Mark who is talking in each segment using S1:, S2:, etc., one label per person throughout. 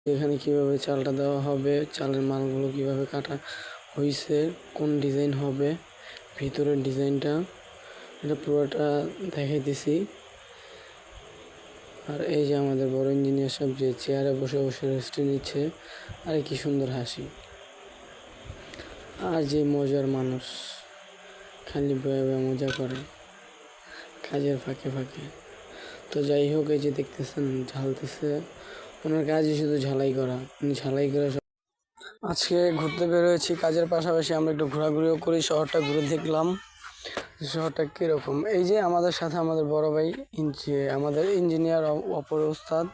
S1: এখানে কিভাবে চালটা দেওয়া হবে, চালের মালগুলো কিভাবে কাটা হয়েছে, কোন ডিজাইন হবে, ভিতরের ডিজাইনটা এটা পুরোটা দেখাইতেছি। আর এই যে আমাদের বড় ইঞ্জিনিয়ার সাহেব যে চেয়ারে বসে বসে রেস্ট নিচ্ছে, আর কি সুন্দর হাসি, আর যে মজার মানুষ, খালি বয়ে বয়ে মজা করে কাজের ফাঁকে ফাঁকে। তো যাই হোক, এই যে দেখতেছেন ঝালতেছে, ওনার কাজই শুধু ঝালাই করা, উনি ঝালাই করে। আজকে ঘুরতে বের হয়েছি, কাজের পাশাপাশি আমরা একটু ঘোরাঘুরিও করি, শহরটা ঘুরে দেখলাম শহরটা কীরকম। এই যে আমাদের সাথে আমাদের বড় ভাই আমাদের ইঞ্জিনিয়ার অপর ওস্তাদ,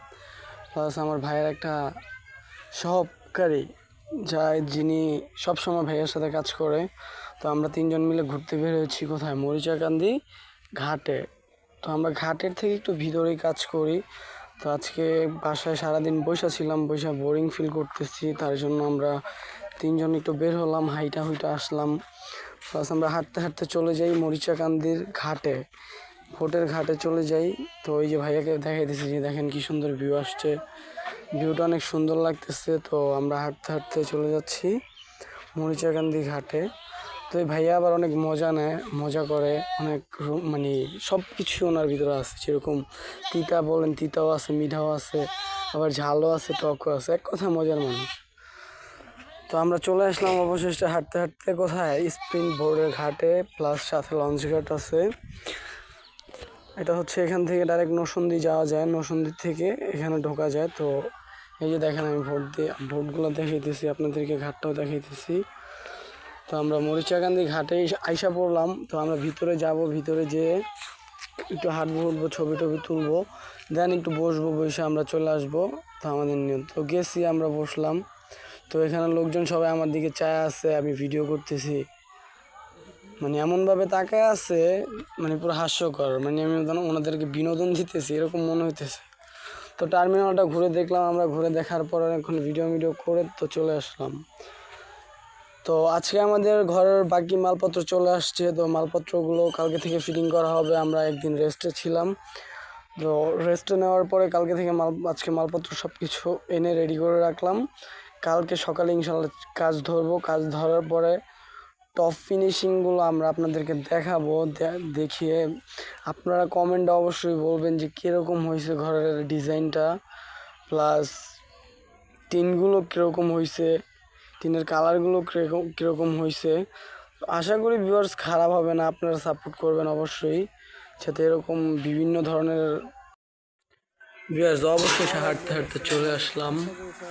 S1: প্লাস আমার ভাইয়ের একটা সহকারী যিনি সবসময় ভাইয়ের সাথে কাজ করে। তো আমরা তিনজন মিলে ঘুরতে বের হয়েছি কোথায়, মরিচাকান্দি ঘাটে। তো আমরা ঘাটের থেকে একটু ভিতরেই কাজ করি। তো আজকে বাসায় সারাদিন ছিলাম, বোরিং ফিল করতেছি, তার জন্য আমরা তিনজন একটু বের হলাম, হাইটা হুইটা আসলাম। প্লাস আমরা হাঁটতে হাঁটতে চলে যাই মরিচাকান্দির ঘাটে, ভোটের ঘাটে চলে যাই। তো ওই যে ভাইয়াকে দেখাইতেছি যে দেখেন কি সুন্দর ভিউ আসছে, ভিউটা অনেক সুন্দর লাগতেছে। তো আমরা হাঁটতে হাঁটতে চলে যাচ্ছি মরিচাকান্দি ঘাটে। তো এই ভাইয়া আবার অনেক মজা নেয়, মজা করে অনেক, মানে সব কিছু ওনার ভিতরে আছে, যেরকম তিতা বলেন তিতাও আছে, মিঠাও আছে, আবার ঝালও আছে, টকও আছে, এক কথা মজার মানুষ। তো আমরা চলে আসলাম অবশেষে হাঁটতে হাঁটতে কোথায়, স্প্রিং বোর্ডের ঘাটে, প্লাস সাথে লঞ্চ ঘাট আছে। এটা হচ্ছে এখান থেকে ডাইরেক্ট নরসিংদী যাওয়া যায়, নরসিংদী থেকে এখানে ঢোকা যায়। তো এই যে দেখেন আমি ভোটগুলো দেখাইতেছি আপনাদেরকে, ঘাটটাও দেখাইতেছি। তো আমরা মরিচাকান্দি ঘাটে আইসা পড়লাম। তো আমরা ভিতরে যাব, ভিতরে যেয়ে একটু হাঁটবো উঠবো, ছবি টবি তুলবো, দেন একটু বসবো, বসে আমরা চলে আসবো। তো আমাদের নিয়ম, তো গেছি আমরা বসলাম। তো এখানে লোকজন সবাই আমার দিকে চায় আছে, আমি ভিডিও করতেছি, মানে এমনভাবে তাকায় আছে, মানে পুরো হাস্যকর, মানে আমি ওনাদেরকে বিনোদন দিতেছি এরকম মনে হইতেছে। তো টার্মিনালটা ঘুরে দেখলাম আমরা, ঘুরে দেখার পর এখন ভিডিও করে তো চলে আসলাম। তো আজকে আমাদের ঘরের বাকি মালপত্র চলে আসছে, তো মালপত্রগুলো কালকে থেকে ফিটিং করা হবে। আমরা একদিন রেস্টে ছিলাম, তো রেস্টে নেওয়ার পরে কালকে থেকে আজকে মালপত্র সব কিছু এনে রেডি করে রাখলাম। কালকে সকালে ইনশাল্লাহ কাজ ধরবো, কাজ ধরার পরে টপ ফিনিশিংগুলো আমরা আপনাদেরকে দেখাবো। দেখিয়ে আপনারা কমেন্টে অবশ্যই বলবেন যে কীরকম হয়েছে ঘরের ডিজাইনটা, প্লাস টিনগুলো কীরকম হয়েছে, টিনের কালারগুলো কীরকম হয়েছে। আশা করি ভিউয়ার্স খারাপ হবে না, আপনারা সাপোর্ট করবেন অবশ্যই, যাতে এরকম বিভিন্ন ধরনের ভিউয়ার্স। অবশ্যই হাঁটতে হাঁটতে চলে আসলাম